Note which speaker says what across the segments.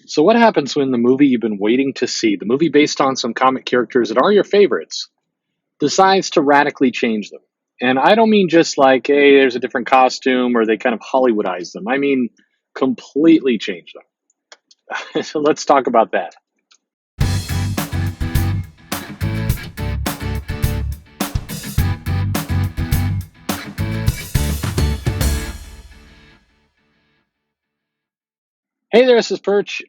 Speaker 1: So, what happens when the movie you've been waiting to see, the movie based on some comic characters that are your favorites, decides to radically change them? And I don't mean just like, hey, there's a different costume or they kind of Hollywoodize them. I mean, completely change them. So, let's talk about that. Hey there, this is Perch.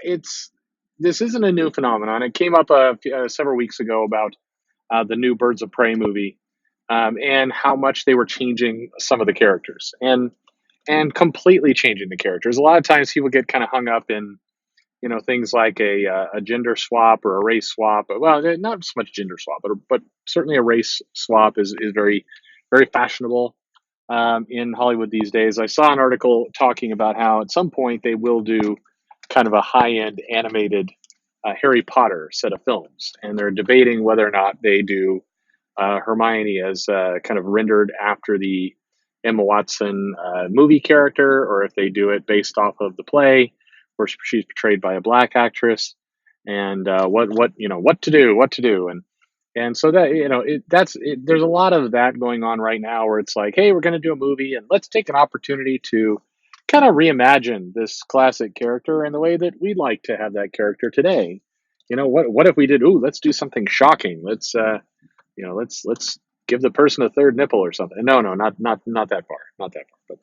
Speaker 1: It's this isn't a new phenomenon. It came up several weeks ago about the new Birds of Prey movie, and how much they were changing some of the characters and completely changing the characters. A lot of times people get kind of hung up in things like a gender swap or a race swap. Well, not so much gender swap, but certainly a race swap is very fashionable in Hollywood these days. I saw an article talking about how at some point they will do kind of a high end animated Harry Potter set of films, and they're debating whether or not they do Hermione as kind of rendered after the Emma Watson movie character, or if they do it based off of the play, where she's portrayed by a black actress, and what to do, and so that there's a lot of that going on right now, where it's like, hey, we're going to do a movie, and let's take an opportunity to kind of reimagine this classic character in the way that we'd like to have that character today. What if we did? Ooh, let's do something shocking. Let's give the person a third nipple or something. No, no, not that far, not that far.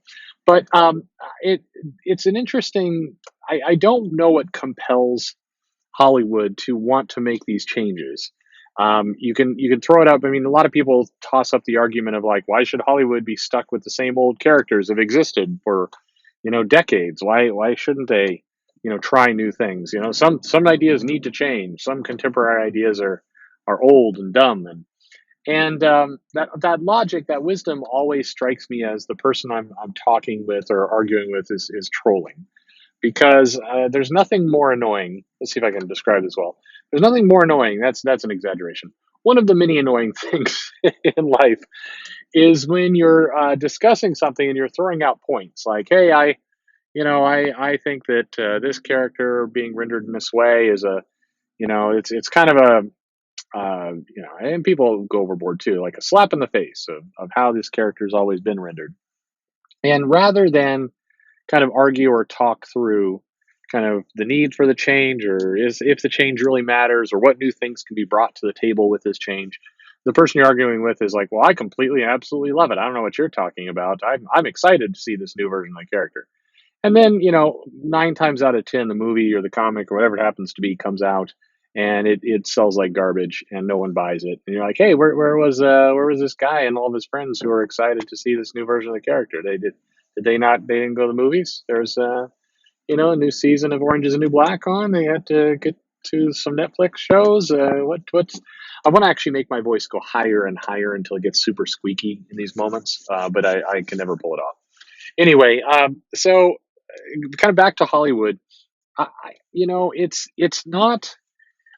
Speaker 1: But it's an interesting. I don't know what compels Hollywood to want to make these changes. You can throw it up. I mean, a lot of people toss up the argument of like, why should Hollywood be stuck with the same old characters that have existed for decades? Why shouldn't they try new things? Some ideas need to change. Some contemporary ideas are old and dumb, and that logic, that wisdom, always strikes me as the person I'm talking with or arguing with is trolling, because there's nothing more annoying. Let's see if I can describe this well. There's nothing more annoying. That's an exaggeration. One of the many annoying things in life is when you're discussing something and you're throwing out points like, "Hey, I think that this character being rendered in this way is it's kind of a and people go overboard too, like a slap in the face of how this character's always been rendered." And rather than kind of argue or talk through kind of the need for the change, or is if the change really matters, or what new things can be brought to the table with this change, the person you're arguing with is like, well, I completely absolutely love it. I don't know what you're talking about. I'm excited to see this new version of the character. And then, 9 times out of 10, the movie or the comic or whatever it happens to be comes out, and it sells like garbage and no one buys it. And you're like, hey, where was this guy and all of his friends who were excited to see this new version of the character? Did they not, they didn't go to the movies? There's a new season of Orange is the New Black on. They had to get to some Netflix shows. What's I want to actually make my voice go higher and higher until it gets super squeaky in these moments, but I can never pull it off. Anyway, so kind of back to Hollywood. It's not.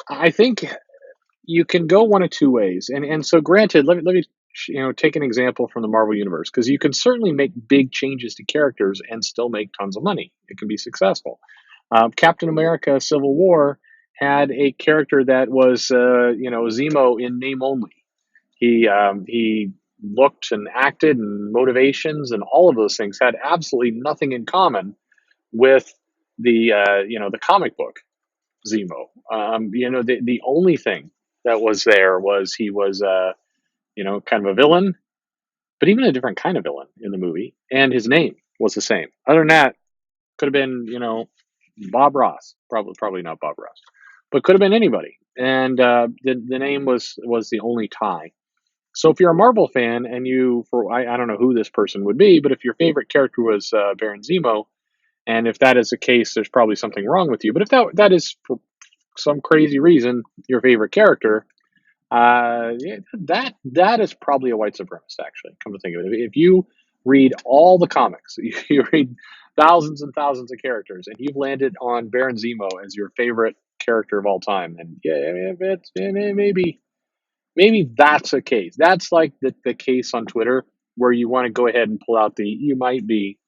Speaker 1: I think you can go one of two ways, and so granted, let me take an example from the Marvel universe, because you can certainly make big changes to characters and still make tons of money. It can be successful. Captain America: Civil War had a character that was Zemo in name only. He looked and acted and motivations and all of those things had absolutely nothing in common with the comic book Zemo. The only thing that was there was he was kind of a villain, but even a different kind of villain in the movie, and his name was the same. Other than that, could have been Bob Ross, probably not Bob Ross, but could have been anybody, and the name was the only tie. So if you're a Marvel fan and I don't know who this person would be, but if your favorite character was Baron Zemo, and if that is the case, there's probably something wrong with you. But if that is for some crazy reason your favorite character, yeah, that is probably a white supremacist. Actually, come to think of it, if you read all the comics, you read thousands and thousands of characters, and you've landed on Baron Zemo as your favorite character of all time, and yeah, maybe that's a case. That's like the case on Twitter where you want to go ahead and pull out the you might be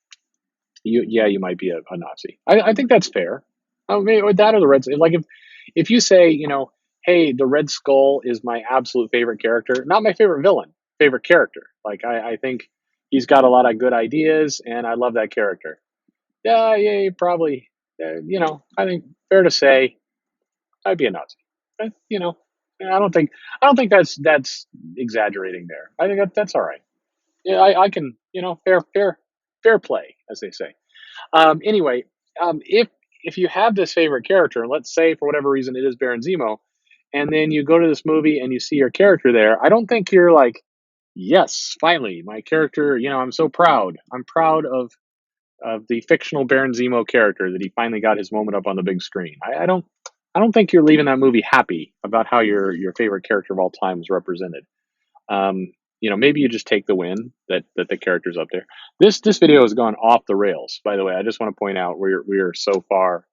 Speaker 1: you might be a Nazi. I think that's fair. Maybe or that or the Red. Like if you say, hey, the Red Skull is my absolute favorite character, not my favorite villain, favorite character. Like I think he's got a lot of good ideas, and I love that character. Yeah, you probably, I think fair to say I'd be a Nazi. I don't think that's exaggerating there. I think that's all right. Yeah, I can, fair play, as they say. Anyway, if you have this favorite character, and let's say for whatever reason it is Baron Zemo, and then you go to this movie and you see your character there, I don't think you're like, yes, finally, my character. I'm so proud. I'm proud of the fictional Baron Zemo character that he finally got his moment up on the big screen. I don't think you're leaving that movie happy about how your favorite character of all time is represented. Maybe you just take the win that the character's up there. This video has gone off the rails. By the way, I just want to point out we are so far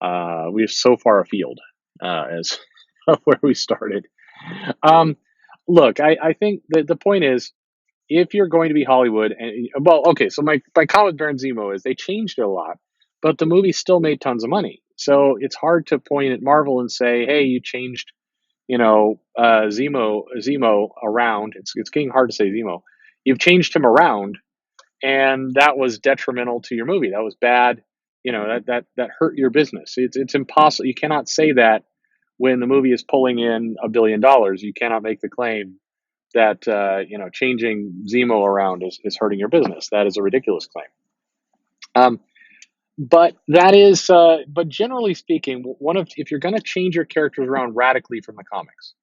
Speaker 1: afield as of where we started. Um, Look, I think the point is if you're going to be Hollywood, and well, okay, so my comment with Baron Zemo is they changed it a lot, but the movie still made tons of money. So it's hard to point at Marvel and say, hey, you changed Zemo around. It's getting hard to say Zemo. You've changed him around, and that was detrimental to your movie. That was bad. That hurt your business. It's impossible. You cannot say that when the movie is pulling in $1 billion. You cannot make the claim that changing Zemo around is hurting your business. That is a ridiculous claim. Um, but generally speaking, one of if you're going to change your characters around radically from the comics,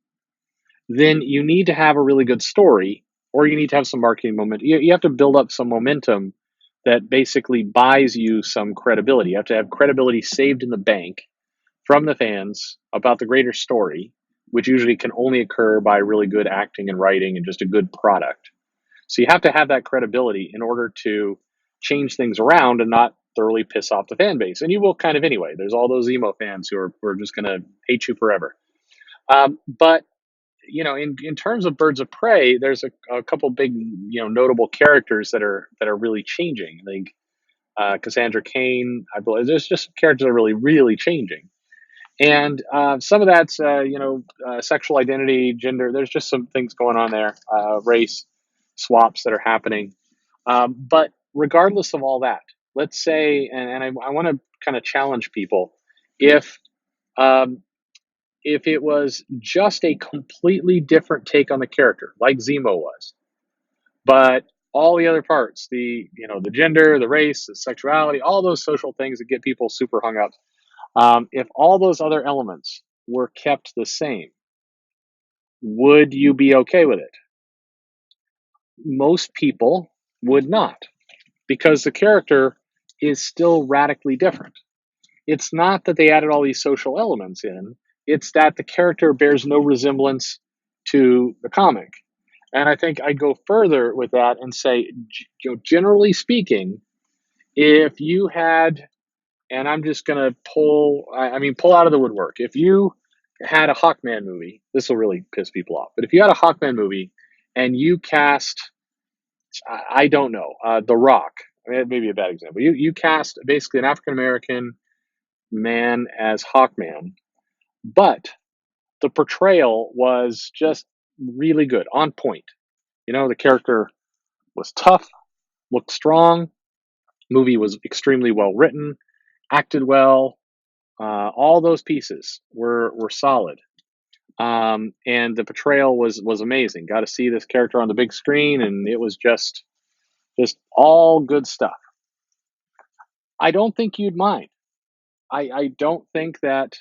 Speaker 1: then you need to have a really good story, or you need to have some marketing momentum. You have to build up some momentum that basically buys you some credibility. You have to have credibility saved in the bank from the fans about the greater story, which usually can only occur by really good acting and writing and just a good product. So you have to have that credibility in order to change things around and not thoroughly piss off the fan base. And you will kind of anyway. There's all those emo fans who are just going to hate you forever. But in terms of Birds of Prey, there's a couple big, notable characters that are really changing. I think Cassandra Cain, I believe, there's just characters that are really, really changing. And some of that's, sexual identity, gender. There's just some things going on there, race swaps that are happening. But regardless of all that, let's say, and I want to kind of challenge people, if um, if it was just a completely different take on the character, like Zemo was, but all the other parts, the gender, the race, the sexuality, all those social things that get people super hung up, if all those other elements were kept the same, would you be okay with it? Most people would not, because the character is still radically different. It's not that they added all these social elements in, it's that the character bears no resemblance to the comic. And I think I'd go further with that and say, generally speaking, if you had, and I'm just going to pull out of the woodwork, if you had a Hawkman movie, this will really piss people off, but if you had a Hawkman movie and you cast, I don't know, The Rock, maybe a bad example, you cast basically an African American man as Hawkman, but the portrayal was just really good, on point. The character was tough, looked strong, movie was extremely well written, acted well, all those pieces were solid. And the portrayal was amazing. Got to see this character on the big screen, and it was just all good stuff. I don't think you'd mind. I don't think that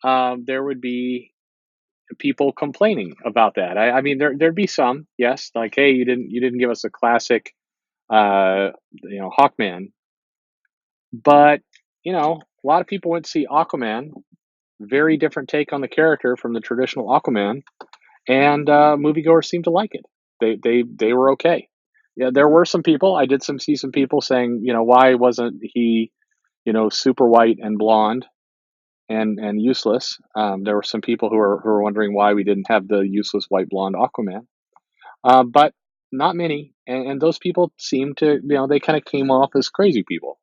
Speaker 1: there would be people complaining about that. I mean, there'd be some, yes, like, hey, you didn't give us a classic, Hawkman, but a lot of people went to see Aquaman, very different take on the character from the traditional Aquaman, and moviegoers seemed to like it. They were okay. Yeah, there were some people. I did see some people saying, why wasn't he, super white and blonde and useless? There were some people who were wondering why we didn't have the useless white blonde Aquaman, but not many. And those people seemed to, they kind of came off as crazy people.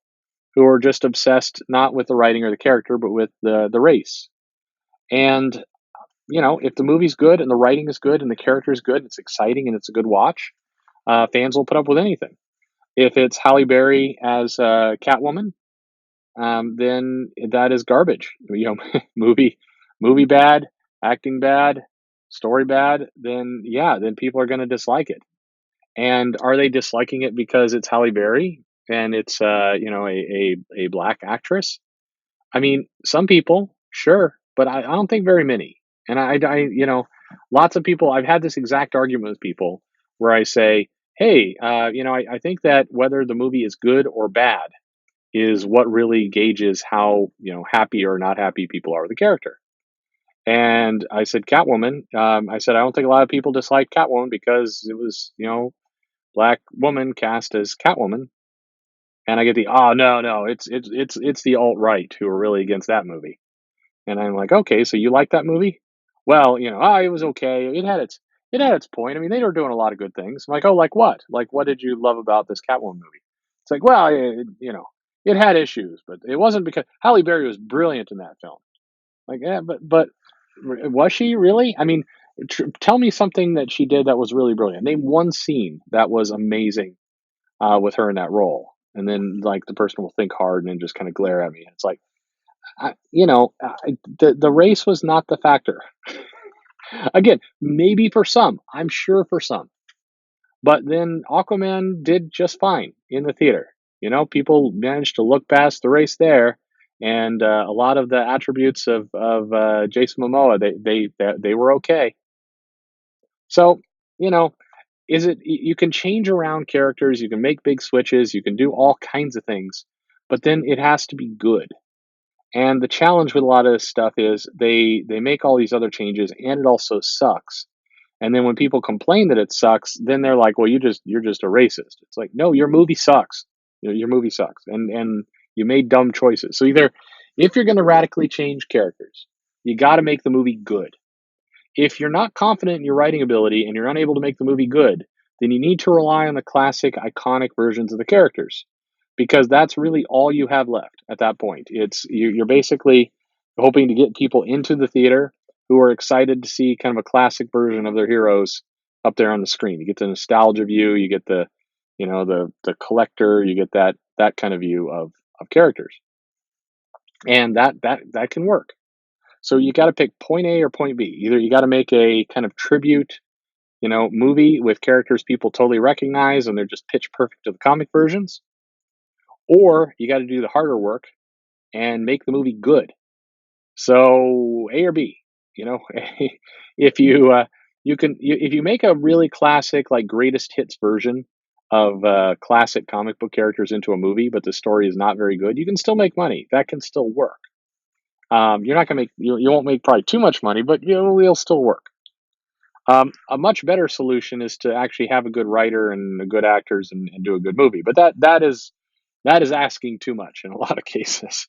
Speaker 1: who are just obsessed not with the writing or the character, but with the race. And if the movie's good and the writing is good and the character is good, it's exciting and it's a good watch. Fans will put up with anything. If it's Halle Berry as Catwoman, then that is garbage. Movie, movie bad, acting bad, story bad. Then yeah, then people are going to dislike it. And are they disliking it because it's Halle Berry and it's a black actress? I mean, some people, sure, but I don't think very many. And lots of people. I've had this exact argument with people where I say, "Hey, I think that whether the movie is good or bad is what really gauges how happy or not happy people are with the character." And I said, Catwoman. I said I don't think a lot of people dislike Catwoman because it was black woman cast as Catwoman. And I get the no, it's the alt right who are really against that movie. And I'm like, okay, so you like that movie? Well, it was okay. It had its point. I mean, they were doing a lot of good things. I'm like, oh, like what? Like, what did you love about this Catwoman movie? It's like, well, it had issues, but it wasn't because Halle Berry was brilliant in that film. Like, yeah, but was she really? I mean, tell me something that she did that was really brilliant. Name one scene that was amazing with her in that role, and then like the person will think hard and then just kind of glare at me. It's like, the race was not the factor. Again, maybe for some, I'm sure for some, but then Aquaman did just fine in the theater. People managed to look past the race there, and a lot of the attributes of Jason Momoa, they were okay. So, you know, is it you can change around characters, you can make big switches, you can do all kinds of things, but then it has to be good. And the challenge with a lot of this stuff is they make all these other changes and it also sucks. And then when people complain that it sucks, then they're like, "Well, you're just a racist." It's like, "No, your movie sucks. Your movie sucks, and you made dumb choices." So either if you're going to radically change characters, you got to make the movie good. If you're not confident in your writing ability and you're unable to make the movie good, then you need to rely on the classic, iconic versions of the characters because that's really all you have left at that point. You're basically hoping to get people into the theater who are excited to see kind of a classic version of their heroes up there on the screen. You get the nostalgia view, you get the collector, you get that kind of view of characters, and that can work. So you got to pick point A or point B. Either you got to make a kind of tribute, movie with characters people totally recognize and they're just pitch perfect to the comic versions, or you got to do the harder work and make the movie good. So A or B, if if you make a really classic like greatest hits version of classic comic book characters into a movie, but the story is not very good, you can still make money. That can still work. You're not gonna make you won't make probably too much money, but it'll still work. A much better solution is to actually have a good writer and good actors and do a good movie. But that is asking too much in a lot of cases.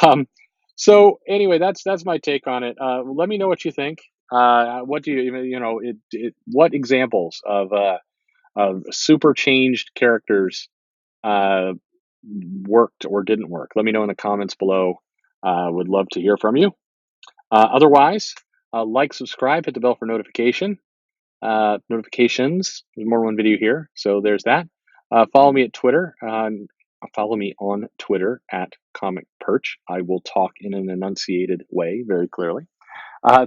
Speaker 1: Um, so anyway, that's my take on it. Let me know what you think. What do what examples of super changed characters uh, worked or didn't work? Let me know in the comments below. Would love to hear from you. Otherwise, like, subscribe, hit the bell for notifications. There's more than one video here, so there's that. Follow me at Twitter. Follow me on Twitter at Comic Perch. I will talk in an enunciated way, very clearly.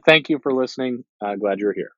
Speaker 1: Thank you for listening. Glad you're here.